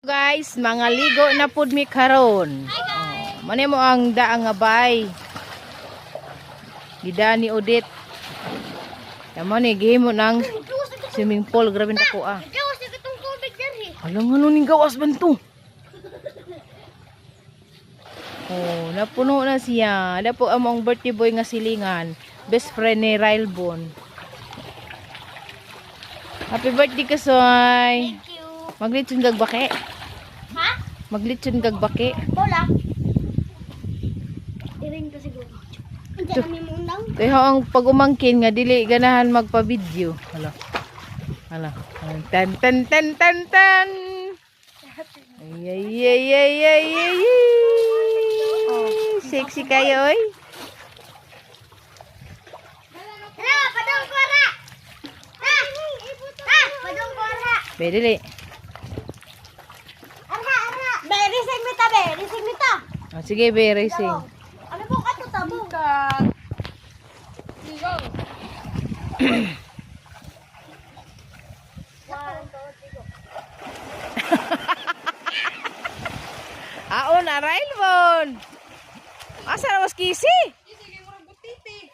Guys, mga ligo na pud mi karon. Mani mo ang daang nga bay. Gida ni Odette. Tama ni gihimo nang swimming pool, grabe na ko ah. Alam nga ning gawas man to. Oh, napuno na siya. Dapo among birthday boy nga silingan. Best friend ni Railbon. Happy birthday Kasoy. Thank you. Maglitson kag bake. Ha? Maglitson kag bake. Bola. Iring to siguro. Hindi kami mo undang. Kaya ang pag-umangkin nga dili ganahan magpa-video. Hala. Hala. Tan tan tan tan tan. Ay ay ay ay ay ay. Sexy kayo oy. Hala, padong kuara. Ha? Ha, padong kuara. Pwede li. Arha, arha. Be, racing mita, be. Racing mita. Ah, sige, be racing. Ano po ka to tabo? Go. Aon na Railbon. Asa na mas kisi? Sige, murag butiti.